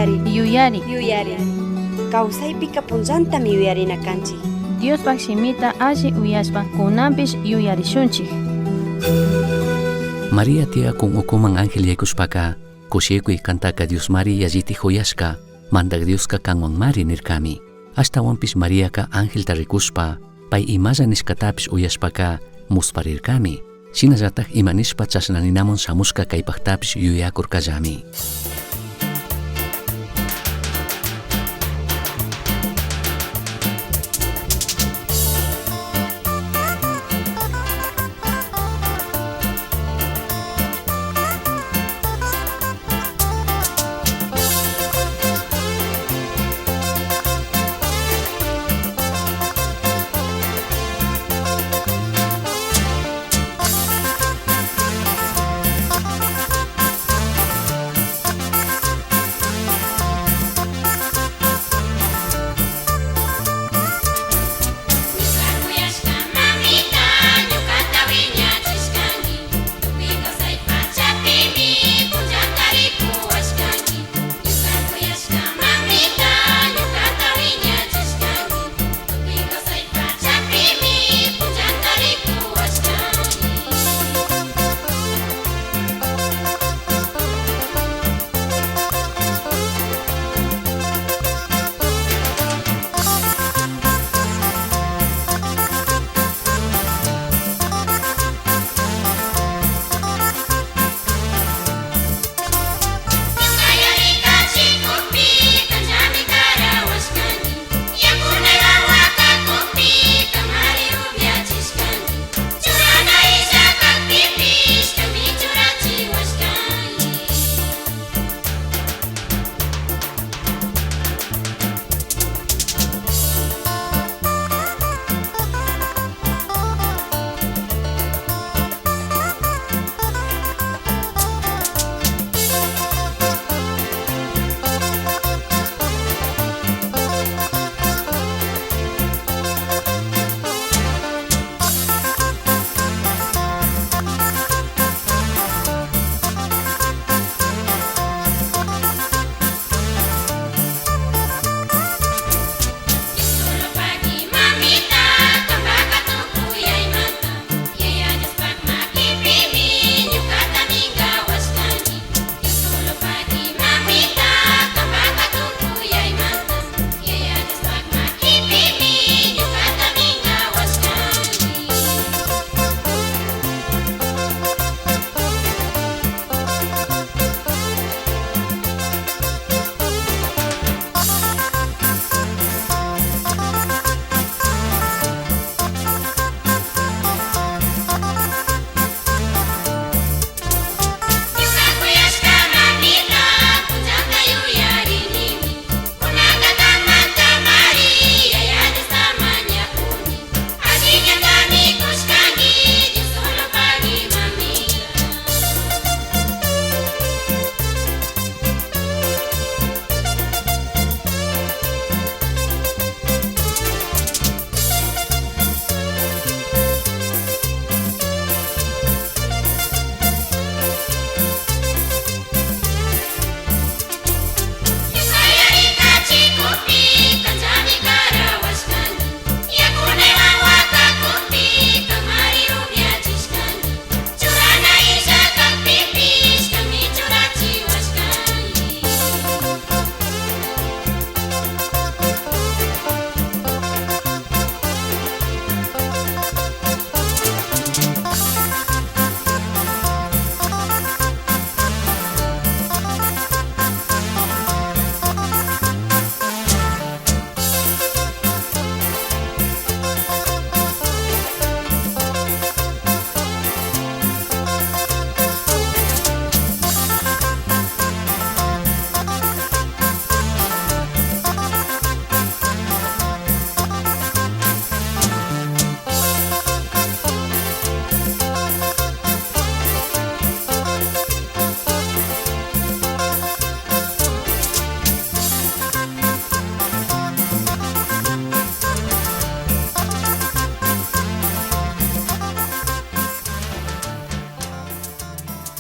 Yuyari. Kawsaypika punllantami yuyarina kanchik. Diospak simita alli uyashpa kunanpish yuyarishunchik. María tia kun ukuman ángel yaykushpaka kushikuy kantaka Dios Mari yalliti huyashka mandak Dioska kanwan Mari nirkami. Ashtawanpish Mariaka angelta rikushpa pay imalla nishkatapish uyashpaka musparirkami. Shinallatak imanishpa chashnaninamun shamushka kaypaktapish yuyakurkallami.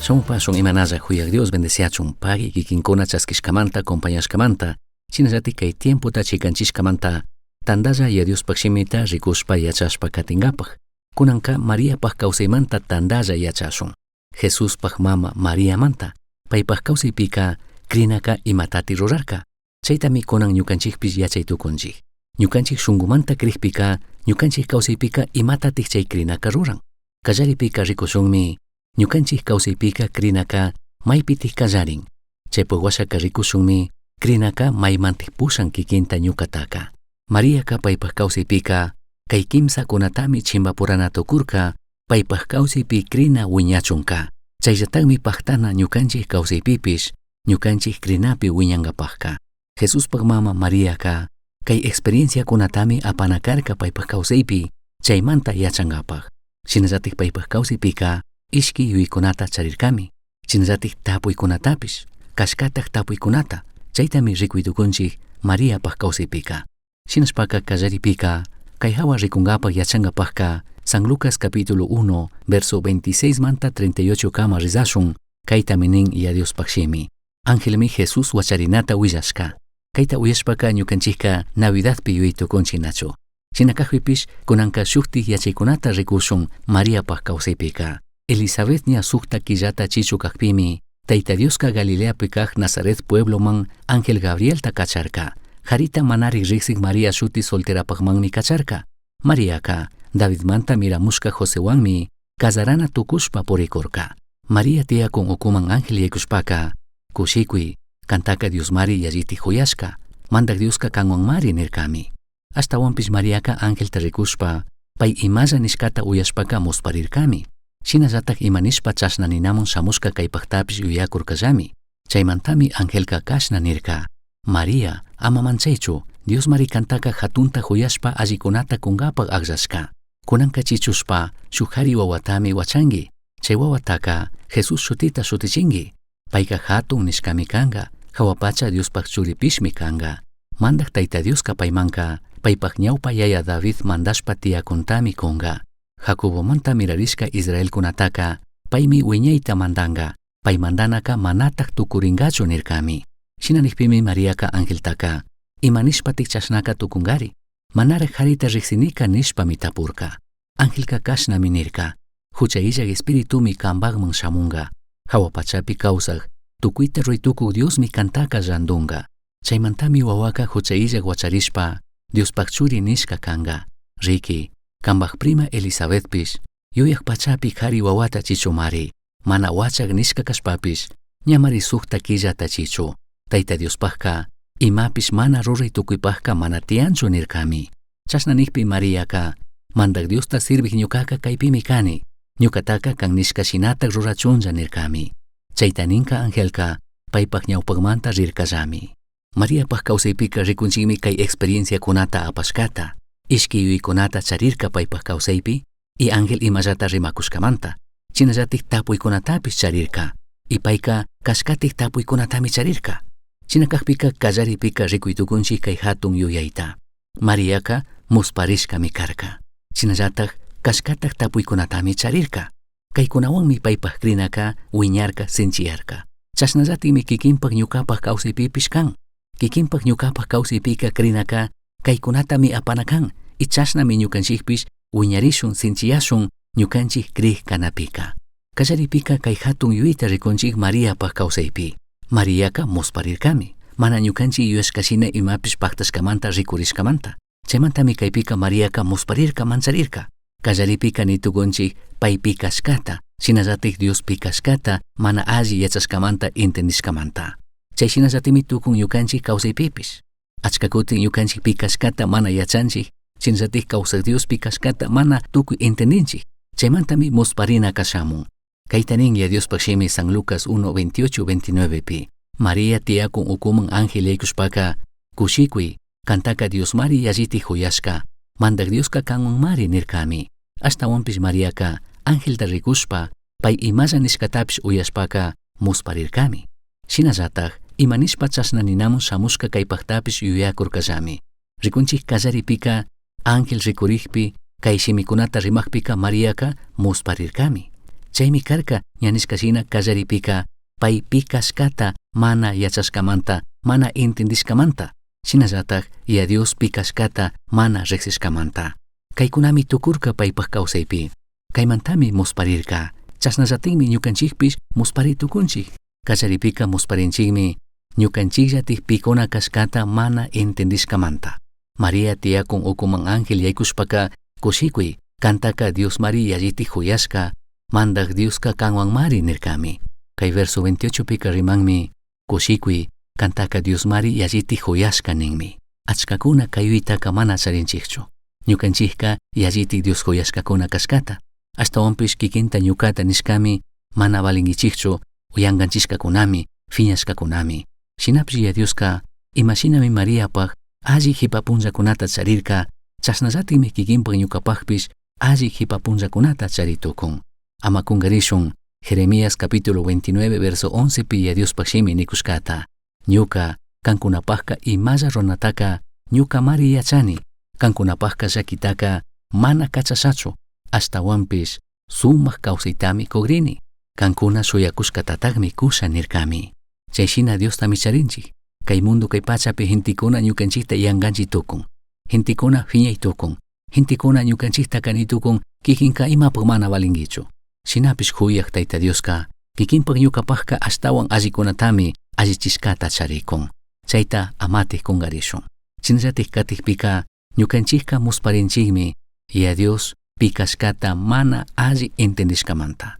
Shamupasun imanaza huyak Dios bendeciachun pagi kikinkuna chaskishkamanta acompañashkamanta shinallati kay tiemputa chikanchishkamanta tandaza ya Dios pakshimita rikushpa yachashpa katingapaj kunanka Mariapaj kawsaymanta tandaza yachashun Jesuspaj mama Mariamanta paypaj kawsaypika krinaka imatati rurarka chaytami kunan ñukanchikpis yachaytukunchik ñukanchik shunqumanta krikpika ñukanchik kawsaypika imatatij chay krinaka ruran kallaripika rikushunmi ñukanchik kawsaypika krinaka maypitij kallarin chaypuk washaka rikushunmi krinaka maymantij pushan kikinta ñukataka Mariaka paypaj kawsaypika kay kimsa kunatami chimbapurana tukurka paypaj kawsaypi krina wiñachunka chayllataqmi paqtana ñukanchik kawsaypipish ñukanchik krinapi wiñankapajka Jesuspaj mama Mariaka kay experiencia kunatami apanakarka paypaj kawsaypi chaymanta yachangapaj shinallatij paypaj kawsaypika ishki yuykunata charirkami shinallatij tapuykunatapish kashkataq tapuykunata chaytami rikuytukunchik Mariapaj kawsaypika shinashpaka kallaripika kay hawa rikunkapaj yachangapajka San Lucas capítulo 1 verso 26 manta 38 kama rizashun kaytami nin ya Dios pakshimi Angelmi Jesús wacharinata willashka kayta uyashpaka ñukanchikka Navidadpi yuytukunchiknachu shinakajpipish kunanka shuktij yachaykunata rikushun Mariapaj kawsaypika Elizabeth ña sukta killata chichu kaqpimi Tayta Dioska Galileapi kaq Nazaret puebloman Ángel Gabrielta kacharka Jarita manari riksik María shuti solterapaqmanmi kacharka Mariaka Davidmanta miramushka Josewanmi kazarana tukushpa purikurka María tiyakun ukuman ángel yaykushpaka kushikuy kantaka Diosmari yalliti huyashka mandak Dioska kanwanmari nirkami ashtawanpish Mariaka ángelta rikushpa pay imalla nishkata uyashpaka musparirkami shinallataq imanishpa chashnaninamun shamushka kaypaqtapish yuyakurkallami chaymantami ángelka kashna nirka María ama manchaychu Diosmari kantaka hatunta huyashpa allikunata kunkapaq aqllashka kunanka chichushpa shuk wawatami wachangi chay wawataka Jesús shutita shutichingi payka hatun nishkami kanga hawapacha Diospaq churipishmi kanga mandak Tayta Dioska paymanka paypaq ñawpa yaya David mandashpa tiyakuntami kunga Jacobomanta mirarishka Israelkunataka paymi wiñayta mandanga pay mandanaka manataq tukuringachu nirkami shinanijpimi Mariaka angeltaka imanishpatik chashnaka tukungari manaraq harita riksinika nishpami tapurka angelka kashnami nirka huchayillak espiritumi kanpaqman shamunga hawapachapi kawsaq tukuyta ruytukuq Diosmi kantaka randunga chaymantami wawaka huchayillak wacharishpa Diospaq churi nishka kanga riki kanpaq prima Elizabethpish yuyaq pachapi qhari wawata chichumari mana wachaq nishka kashpapish ñamari sukta killata chichu Tayta Diospaqqa imapish mana ruray tukuypaqqa mana tiyanchu nirkami chashnanijpi Mariaka mandak Diosta sirviq ñukaka kaypimi kani ñukataka kan nishka shinataq rurachunlla nirkami chayta ninka angelka paypaq ñawpaqmanta rirkallami Mariapaq kawsaypika rikunchikmi kay experiencia kunata apashkata ishki yuykunata charirka paypaq kawsaypi y ángel imallata rimakushkamanta chinallatik tapuykunatapish charirka y payka kashkatik tapuykunatami charirka chinakaqpika kallaripika rikuytukunchik kay hatun yuyayta Mariaka musparishkami karka chinallataq kashkataq tapuykunatami charirka kaykunawanmi paypaq krinaka wiñarka sinchiyarka chasnallatikmi kikinpaq ñukapaq kawsaypipish kan kikinpaq ñukapaq kawsaypika krinaka kaykunatami apana kan y chasnami ñukanchikpish wiñarishun sinchiyashun ñukanchik kriq kanapika kallaripika kay hatun yuyta rikunchik Mariapaq kawsaypi Mariaka musparirkami mana ñukanchik yuyashkashina imapish paqtashkamanta rikurishkamanta chaymantami kaypika Mariaka musparirka mancharirka kallaripika nitukunchik paypi kashkata shinallatik Diospi kashkata mana alli yachashkamanta intendishkamanta chay shinallatimi tukun ñukanchik kawsaypipish achka kutin ñukanchikpi kashkata mana yachanchik shinallatik kawsaq Diospi kashkata mana tukuy entendinchik chaymantami musparina kashamun kayta nin ya Diospaqshimi San Lucas 1:28-29 pi María tiyakun ukuman ángel yaykushpaka kushikuy kantaka Diosmari yalliti huyashka mandak Dioska kanwanmari nirkami ashtawanpish Mariaka ángelta rikushpa pay imalla nishkatapish uyashpaka musparirkami shinallataq imanishpa chasnaninamun shamushka kaypaqtapish yuyakurkallami rikunchik kallaripika ángel rikurikpi kay shimikunata rimaqpika Mariaka musparirkami Chaymi karka ñaniskashina kallaripika pay pikashkata mana yachashkamanta mana entendishkamanta shinallatak ya Dios pikashkata mana riqsishkamanta. Kaykunami tukurka paypaq kawsaypi. Kaymantami musparirka. Chasnallatinmi ñukanchikpish musparitukunchik. Kallaripika musparinchikmi ñukanchikllatik pikuna kashkata mana entendishkamanta. María tiyakun ukuman ángel yaykushpaka kushikuy kantaka Dios Mari yalliti huyashka mandak Dioska kanwan Mari nirkami. Kay verso 28 pika rimanmi kushikuy kantaka Dios Mari yalliti huyashka ninmi. Achkakuna kayuitaka mana charinchikchu. Ñukanchikka yalliti Dios huyashkakuna kashkata. Ashtawanpish kikinta ñukata nishkami mana valingichikchu uyanganchishkakunami fiñashkakunami. Shinapish ya Dioska imashinami Mariapaq alli hipapunllakunata charirka chasnallatikmi kikinpaq ñukapaqpish alli hipapunllakunata charitukun. Ama kungarishun Jeremías capítulo 29 verso 11 pi ya Diospaq shimi nikushkata. Ñuka kankunapaqqa imalla runataka ñuka Mari yachani. Kankunapaqqa llakitaka mana kachashachu. Ashtawanpish sumaq kawsaytami kugrini. Kankuna suyakushkatataqmi kusha nirkami. Chayshina Diostami charinchik. Kay mundo kay pachapi hintikuna ñukanchikta yanganchik tukun. Hintikuna phiñay tukun. Hintikuna ñukanchikta kanitukun kikinka imapaq mana valingichu. Shinapish huyaq Tayta Dioska kikinpaq ñukapaqqa ashtawan allikunatami allichishkata charikun. Chayta amatij kungarishun. Chinallatik katikpika ñukanchikka musparinchikmi ya Dios pikashkata mana alli entendishkamanta.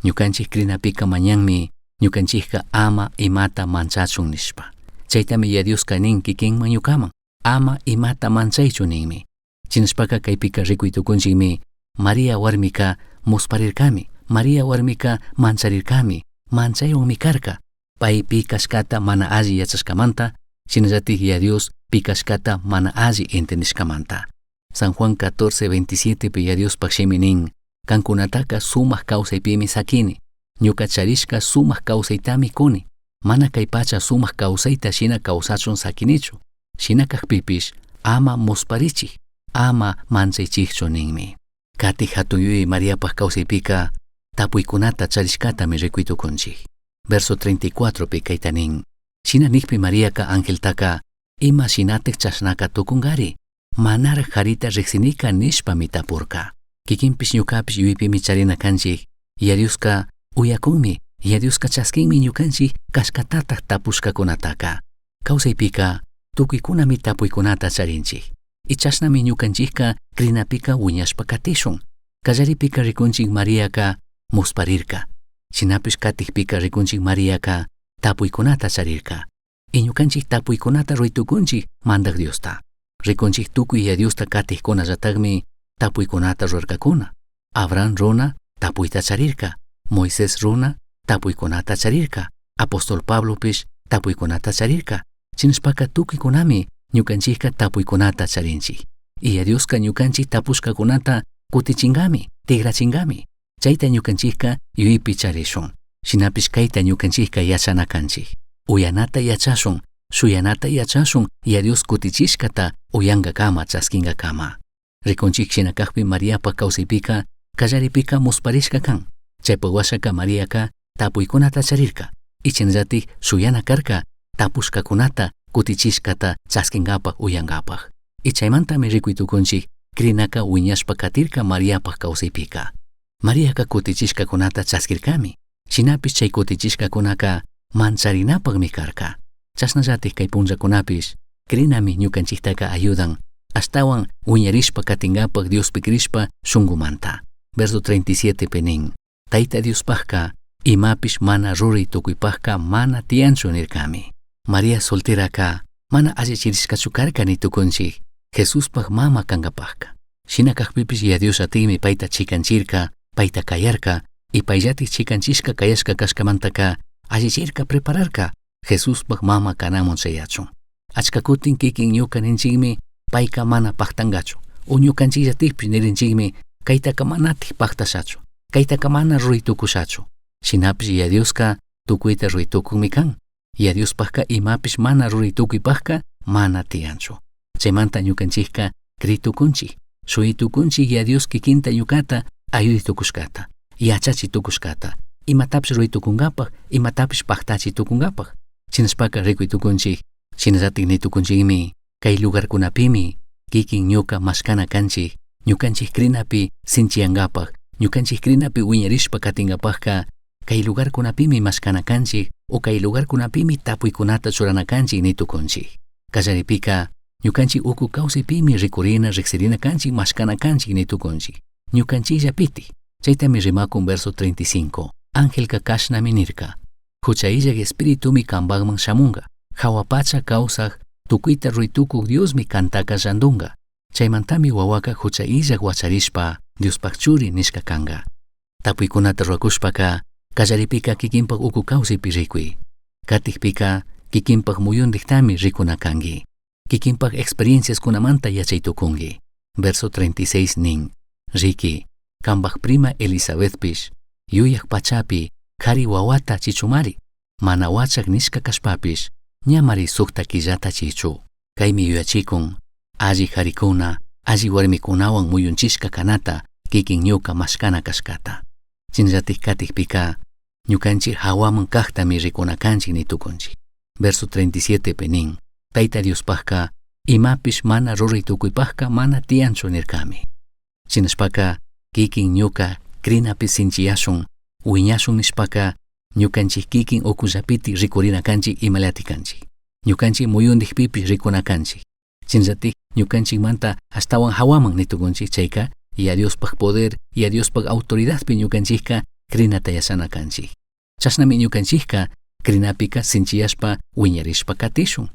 Ñukanchik krinapika mañanmi ñukanchikka ama imata manchachun nishpa. Chaytami ya Dioska nin kikinman ñukaman ama imata manchaychu ninmi. Chinashpaka kaypika rikuytukunchikmi María warmika musparirkami. María warmika mancharirkami. Manchaywanmi karka. Pay pikashkata mana alli yachashkamanta. Shinallatik ya Dios pikashkata mana alli entendishkamanta. San Juan 14:27 pi ya Dios pakshimi nin kankunataka sumaq kawsaypimi sakini. Ñuka charishka sumaq kawsaytami kuni. Mana kay pacha sumaq kawsayta shina kawsachun sakinichu. Shina kaqpipish ama musparichik, ama manchaychikchu ninmi. Kati hatuyuy Mariapaq kawsaypika tapuykunata charishkatami rikuytukunchik. Verso 34 pi kayta nin. Shina nikpi Mariaka angeltaka ima shinatik chasnaka tukungari. Manar harita riqsinika nishpami tapurka. Kikinpish ñukapish yuypimi charina kanchik. Ya Dioska uyakunmi. Ya Dioska chaskinmi ñukanchik kashkatataq tapushkakunataka. Kawsaypika tukuykunami tapuykunata charinchik. Ichasnami ñukanchikka krinapika wiñashpa katishun. Kallaripika rikunchik Mariaka musparirka. Shinapish katikpika rikunchik Mariaka tapuykunata charirka. Y ñukanchik tapuykunata ruytukunchik mandak Diosta. Rikunchik tukuy ya Diosta katikkunallataqmi tapuykunata rurkakuna. Abraham runa tapuyta charirka. Moisés runa tapuykunata charirka. Apóstol Pablo pish tapuykunata charirka. Chinashpaka tukuykunami ñukanchikka tapuykunata charinchik. Y ya Dioska ñukanchik tapushkakunata kutichingami, tigrachingami. Chayta ñukanchikka yuypi charishun. Shinapish kayta ñukanchikka yachanakanchik. Uyanata yachashun, suyanata yachashun ya Dios kutichishkata uyanga kama chaskinga kama. Rikunchik shinakaqpi Mariapaq kawsaypika kallaripika musparishka kan. Chaypa washaka Mariaka tapuykunata charirka. Ichinllatik suyana karka tapushkakunata kutichishkata chaskingapaq uyangapaq. Ichaymantami rikuytukunchik krinaka wiñashpa katirka Mariapaq kawsaypika. Mariaka kutichishkakunata chaskirkami. Shinapish chay kutichishkakunaka mancharinapaqmi karka. Chasnallatik kay punllakunapish krinami ñukanchiktaka ayudan ashtawan wiñarishpa katingapaq Diospi krishpa shunqumanta. Verso 37 penin. Tayta Diospaqqa imapish mana ruri tukuypaqqa mana tiyanchu nirkami. María solteraka mana allichirishkachu karka nitukunchik Jesuspaq mama kankapaqqa. Shinakaqpipish ya Dios atinmi payta chikanchirka, payta kayarka, y payllatik chikanchishka kayashka kashkamantaka allichirka prepararka Jesuspaq mama kanamun chayachun. Achka kutin kikin ñuka ninchikmi payka mana paqtangachu. O ñukanchikllatikpish nirinchikmi kaytaka manatik paqtashachu. Kaytaka mana ruritukushachu. Shinapish ya Dioska tukuyta ruritukunmi kan. Ya Diospaqqa imapish mana ruritukuypaqqa mana tiyanchu. Chaymanta ñukanchikka kritukunchik, suyitukunchik ya Dios kikinta ñukata ayuditukushkata. yachachi tukushkata, imatapish ruytukunkapaq, imatapish paqtachi tukunkapaq. Chinaspaka rikuytukunchik, shinallatik nitukunchikmi, kay lugarkunapimi, kikin ñuka mashkana kanchik, ñukanchik krinapi sinchiyankapaq, ñukanchik krinapi wiñarishpa katingapaqka, kay lugarkunapimi mashkana kanchik, o kay lugarkunapimi tapuykunata churana kanchik nitukunchik. Kallaripika, ñukanchik uku kawsaypimi rikurina riksirina kanchik mashkana kanchik nitukunchik. Ñukanchikllapiti, chaytami rimakun verso 35. Angelka kashnami nirka, huchayllak espiritumi kanpakman shamunga, hawapacha kawsaq tukuyta ruytukuk Diosmi kantaka randunga. Chaymantami wawaka huchayllak wacharishpa Diospaq churi nishka kanga. Tapuykunata ruakushpaka, kallaripika kikinpaq uku kawsaypi rikuy. Katikpika kikinpaq muyundiktami rikuna kangi. Kikinpaq experiencias kunamanta yachaytukungi. Verso 36 nin, riki, kanpaq prima Elizabethpish, yuyak pachapi, kari wawata chichumari, mana wachak nishka kashpapish, ñamari sukta killata chichu. Kaymi yuyachikun, alli karikuna, alli warmikunawan muyunchishka kanata, kikin ñuka mashkana kashkata. Chinallatik katikpika, ñukanchik hawaman kaktami rikuna kanchik nitukunchik. Verso 37 penin, Tayta Diospaqka, imapish mana ruraytukuypaqka mana tiyanchu nirkami. Chinashpaka, kikin ñuka krinapi sinchiyashun, wiñashun nishpaka, ñukanchik kikin ukullapiti rikurina kanchik imalati kanchik. Ñukanchik muyundikpipish rikuna kanchik. Chinallatik ñukanchik manta astawan hawaman nitukunchik chayka, y a Diospaq poder, y a Diospaq autoridadpi ñukanchikka krinata yasana kanchik. Chasnami ñukanchikka krinapika sinchiyashpa wiñarishpa katishun.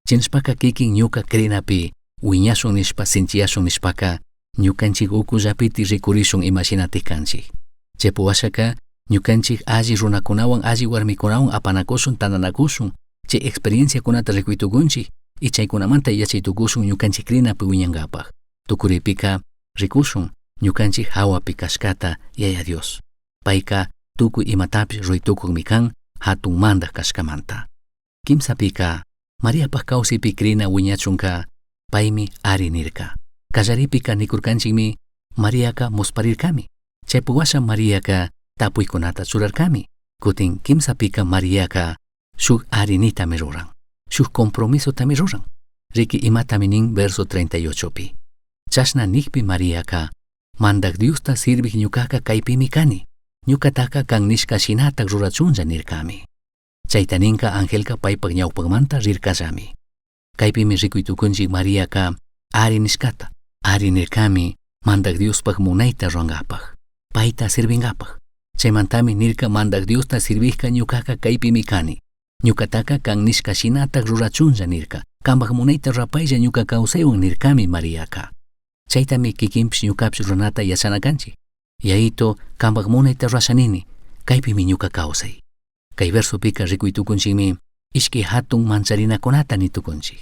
Chinashpaka kikin ñuka krinapi wiñashun nishpa sinchiyashun nishpaka, ñukanchik ukullapiti rikurishun imashinatik kanchik. Chaypu washaka, ñukanchik alli runakunawan alli warmikunawan apanakushun tananakushun, chay experienciakunata rikuytukunchik, y chaykunamanta yachaytukushun ñukanchik krinapi wiñankapaq. Tukuripika rikushun ñukanchik hawapi kashkata Yaya Dios. Payka tukuy imatapish ruytukukmi kan hatun mandaq kashkamanta. Kimsapika, Mariapaq kawsaypi krina wiñachunka, paymi ari nirka. Kallaripika nikurkanchikmi, Mariaka musparirkami. Chaypu washa Mariaka tapuykunata churarkami. Kutin kimsapika Mariaka shuk arinitami ruran, shuk compromisotami ruran. Riki imatami nin verso 38pi. Chashna nikpi Mariaka, mandak Diosta sirvik ñukaka kaypimi kani, ñukataka kan nishka shinatak rurachunlla nirkami. Chayta ninka Angelka paypak ñawpakmanta rirkallami. Kaypimi rikuytukunchik Mariaka ari nishkata, ari nirkami mandak Diospaq munayta ruangapaq, payta sirvingapaq. Chaymantami nirka mandak Diosta sirvijka ñukaka kaypimi kani, ñukataka kan nishka shinatak rurachunlla nirka, kanpaq munayta rapaylla ñuka kawsaywan nirkami Mariaka. Chaytami kikinpish ñukapish runata yachana kanchik. Yayito kanpaq munayta rashanini, kaypimi ñuka kawsay. Kay versopika rikuytukunchikmi ishki hatun mancharinakunata nitukunchik.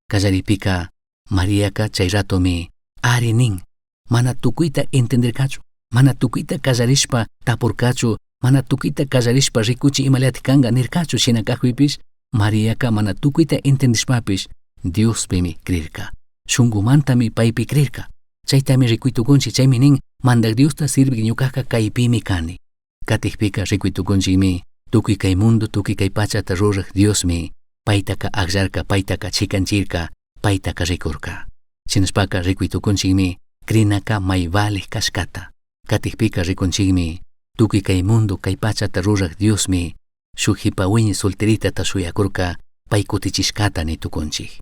Kallaripika Mariaka chay ratomi ari nin, mana tukuyta entenderkachu, mana tukuyta kallarishpa tapurkachu, mana tukuyta kallarishpa rikuchi imalati kanga nirkachu shinakakpipish, Mariaka mana tukuyta entendishpapish Diospimi krirka, shunkumantami paypi krirka. Chaytami rikuytukunchik, chaymi nin mandak Diosta sirvik ñukaka kaypimi kani. Katikpika rikuytukunchikmi, tukuy kay mundo, tukuy kay pachata ruraq Diosmi, paytaka aqllarka, paytaka chikanchirka, paytaka rikurka. Chinashpaka rikuytukunchikmi, krinaka may valij kashkata. Katikpika rikunchikmi, tukuy kay mundo, kay pachata ruraq Diosmi, shuk hipawiñi solteritata shuyakurka, pay kutichishkata nitukunchik.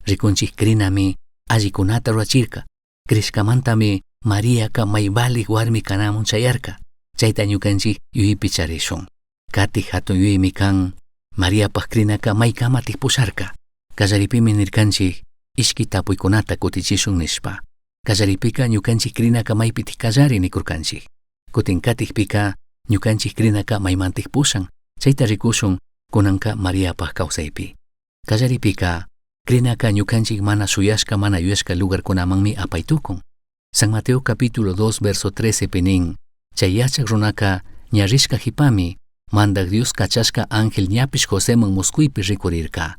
Rikunchik krinami allikunata ruachirka, krishkamantami Mariaka may valij warmi kanamun chayarka. Chayta ñukanchik yuyipi charishun. Katik hatun yuyimi kan, Mariapaq krinaka maykamatik pusharka. Kallaripimi nirkanchik, ishki tapuykunata kutichishun nishpa. Kallaripika ñukanchik krinaka maypitik kallari nikurkanchik. Kutin katikpika ñukanchik krinaka maymantik pushan, chayta rikushun kunanka Mariapaq kawsaypi. Kallaripika krinaka ñukanchik mana suyashka mana yuyashka lugarkunamanmi apaytukun. San Mateo capítulo 2 verso 13 pinin, chay yachak runaka ñarishka hipami, mandak Dios kachashka ángel ñapish Joseman muskuypi rikurirka.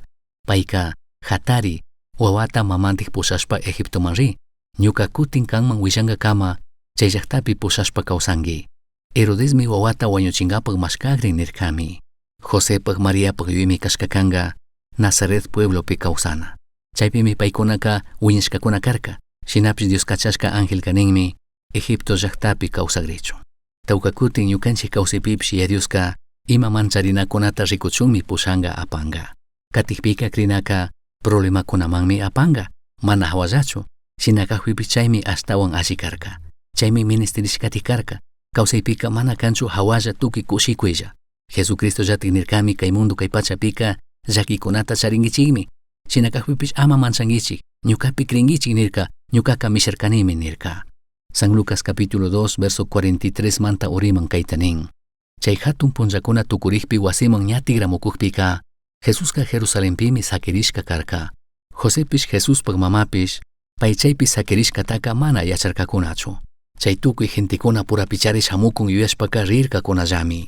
Payka hatari wawata mamantik pushashpa Egiptoman ri, ñuka kutin kanman wishanka kama chay llaqtapi pushashpa kawsanki. Herodesmi wawata wañuchingapak mashkagrin nirkami. Josepak Mariapak yuymi kashkakanga Nazaret pueblopi kawsana. Chaypimi paykunaka wiñashkakuna karka. Shinapish Dios kachashka ángel kaninmi Egipto llaqtapi kawsagrichu. Tawka kutin ñukanchik kawsaypipish Dioska ima mancharinakunata rikuchunmi pushanga apanga. Katikpika krinaka problemakunamanmi apanga. Mana hawallachu. Shinakakpipish chaymi ashtawan allikarka. Chaymi ministerishkati karka. Kawsaypika mana kanchu hawalla tuki kushikuylla. Jesucristo llatik nirkami kay mundo kay pachapika llakikunata charingichikmi. Shinakakpipish ama manchangichik. Ñukapi kringichik nirka. Ñukaka misharkanimi nirka. San Lucas capítulo 2 verso 43 manta uriman kaytanin. Chay hatun punllakuna tukurikpi wasiman ñatigramukukpika Jesuska Jerusalenpimi sakirishka karka. Josepish Jesuspak mamapish pay chaypi sakirishkataka mana yacharkakunachu. Chay tukuy gentikuna purapicharish hamukun yuyashpaka rirkakunallami.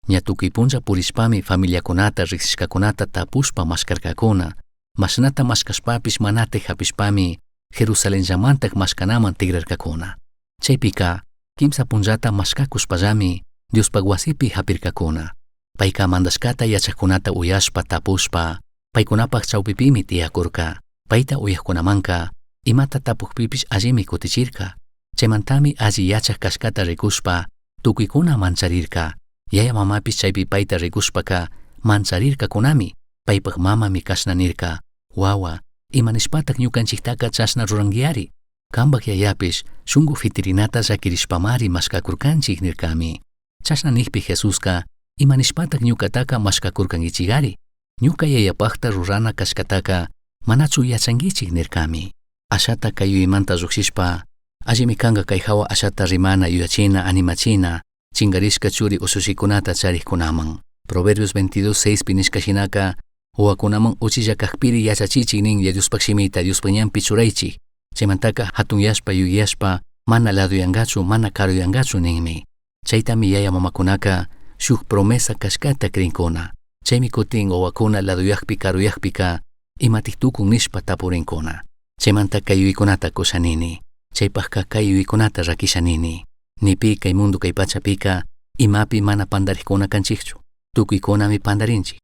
Ña tukuy punlla purishpami familiakunata riksishkakunata tapushpa mashkarkakuna. Mashnata mashkashpapish manate hapishpami Jerusalén llamantak mashkanaman tigrarkakuna. Chaypika kimsa punllata mashkakushpallami Diospak wasipi hapirkakuna. Payka mandashkata yachaqkunata uyashpa tapushpa paykunapak chawpipimi tiyakurka. Payta uyaqkunamanka imata tapukpipish allimi kutichirka. Chaymantami alli yachaq kashkata rikushpa tukuykuna mancharirka. Yaya mamapish chaypi payta rikushpaka mancharirkakunami paypak mamami kashnanirka. Wawa, imanishpatak ñukanchiktaka chashna rurangiyari. Kambak yayapish shungu fitirinata llakirishpamari mashkakurkanchik nirkami. Chashna nikpi Jesuska imanishpatak ñukataka mashkakurkangichigari. Ñuka yayapakta rurana kashkataka manachu yachangichik nirkami. Ashata kayuymanta lluqshishpa allimi kanga kay hawa ashata rimana yuyachina animachina chingarishka churi usushikunata charikkunaman. Proverbios 22:6 pinishkashinaka uwakunaman uchilla kakpiri yachachichik nin Diospak shimita Diospak ñanpi churaychik. Chaymantaka hatunyashpa yuyashpa mana laduyangachu mana karuyangachu ninmi. Chaytami yaya mamakunaka shuk promesa kashkata krinkuna. Chaymi kutin wawakuna laduyakpi karuyakpika imatik tukun nishpa tapurinkuna. Chaymantaka yuykunata kushanini. Chaypakka kay yuykunata rakishanini. Nipi kay mundo kay pachapika imapi mana pandarikuna kanchikchu. Tukuykunami pandarinchik.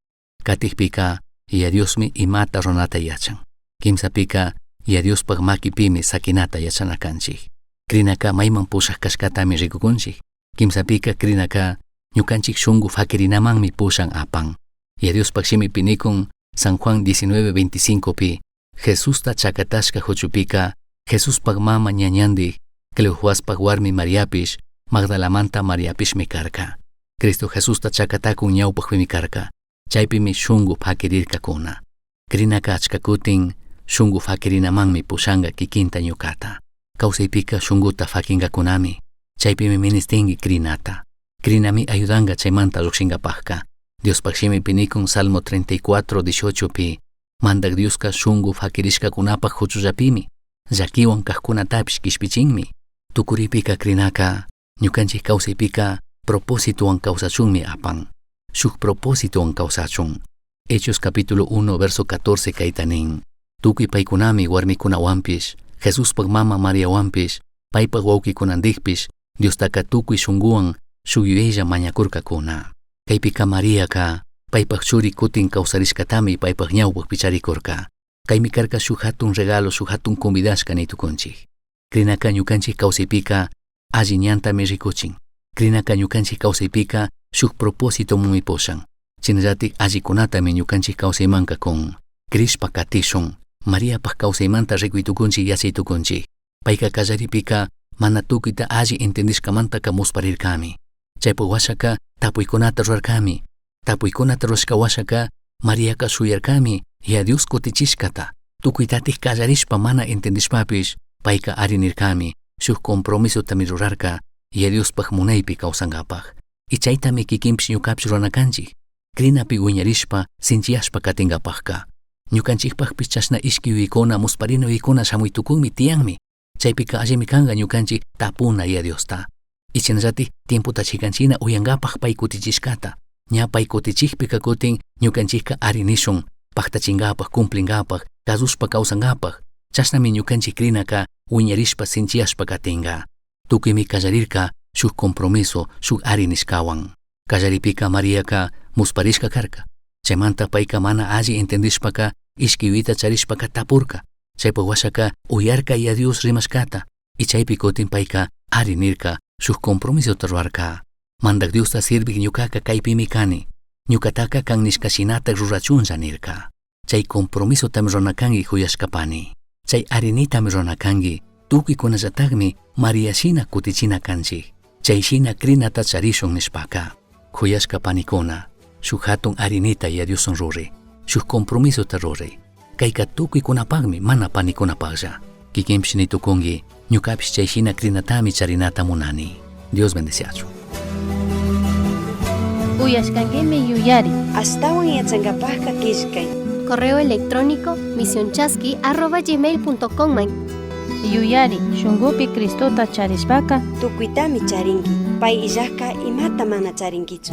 Katikpika ya Diosmi imata ronata yachan. Kimsapika ya Diospak makipimi sakinata yachanakanchik. Krinaka mayman pushak kashkatami rikukunchik. Kimsapika krinaka ñukanchik shungu fakirinamanmi pushan apan. Ya Diospak shimi pinikun San Juan 19:25 pi Jesusta chakatashka huchupika Jesuspak mama ñañandi Cleofuaspak warmi Mariapish Magdalamanta Mariapishmi karka. Cristo Jesusta chakatakun ñawpakpimi karka. Chaypimi shungu fakirirkakuna. Krinaka achkakutin shungu fakirinamanmi pushanga kikinta ñukata. Kawsaypika shunguta fakingakunami. Chaypimi ministingi krinata. Krinami ayudanga chaymanta lluqshinkapakka. Diospak shimi pinikun Salmo 34:18 pi mandak Dioska shungu fakirishkakunapak huchullapimi llakiwan kaqkunatapish kishpichinmi. Tukuripika krinaka ñukanchik kawsaypika propósitowan kawsachunmi apan. Shuk propósitowan kawsachun. Hechos capítulo 1 verso 14 kaytanin. Tukuy paykunami warmikunawanpish Jesuspak mama Mariawanpish paypak wawkikunandikpish Diostaka tukuy shunguwan shuyuyella mañakurkakuna. Kaypika Mariaka paypak churi kutin kawsarishkatami paypak ñawpak picharikurka. Kaymi karka shuk hatun regalo shuk hatun convidashka nitukunchik. Krinaka ñukanchik kawsaypika alli ñantami rikuchin. Krinaka ñukanchik kawsaypika shuk propósito mumi pushan. Chinallatik allikunatami ñukanchik kawsaymanka kun. Krishpa katishun. Mariapak kawsaymanta rikuytukunchik yachaytukunchik. Payka kallaripika mana tukuyta alli entendishkamantaka musparirkami. Chaypak washaka tapuykunata rurarkami. Tapuykunata rurashka washaka Mariaka shuyarkami ya Dios kutichishkata. Tukuytatik kallarishpa mana entendishpapish payka arinirkami. Shuk compromiso tami rurarka ya Diospak munaypi kawsankapaq. Y chaytami kikinpish ñukapish runakanchik. Krinapi wiñarishpa sinchiyashpa katingapaqka. Ñukanchikpaqpish chashna ishki yuykuna musparina yuykuna shamuytukunmi tiyanmi. Chaypika allimi kanga ñukanchik tapuna ya Diosta. Y chinallatik tiemputa chikanchina uyangapaq pay kutichishkata. Ña pay kutichikpika kutin ñukanchikka arinishun paqtachinkapaq cumplinkapaq kasushpa kawsankapaq. Chashnami ñukanchik krinaka wiñarishpa sinchiyashpa katinga. Tukuymi kallarirka shuk compromiso shuk ari nishkawan. Kallaripika Mariaka musparishka karka. Chaymanta payka mana alli entendishpaka ishkiwita charishpaka tapurka. Chaypa washaka uyarka y Dios rimashkata. Y chaypi kutin payka ari nirka shuk compromiso ruarka. Mandak Diosta sirvik ñukaka kaypimi kani. Ñukataka kan nishkashinata rurachunza nirka. Chay compromiso tam ronakangi huyashkapani. Chay arinitam ronakangi. Tukuikunallatagmi María shina kutichina kanchik. Chay shina krinata charishun nishpaka. Huyashkapanikuna. Shuk hatun arinita y Dioson ruri. Shuk compromiso ta ruri. Kayka tukuikunapagmi mana panikunapaglla. Kikimpish nitukungi. Ñukapish chay shina krinatami charinata munani. Dios bendeciachu. Uyashkankimi yuyari. Astawan yachankapajka kishkay. Correo electrónico misionchaski@gmail.com. Yuyari, shungupi Cristota charishpaka. Tukuitami charinki. Pay illajka imata mana charinkichu.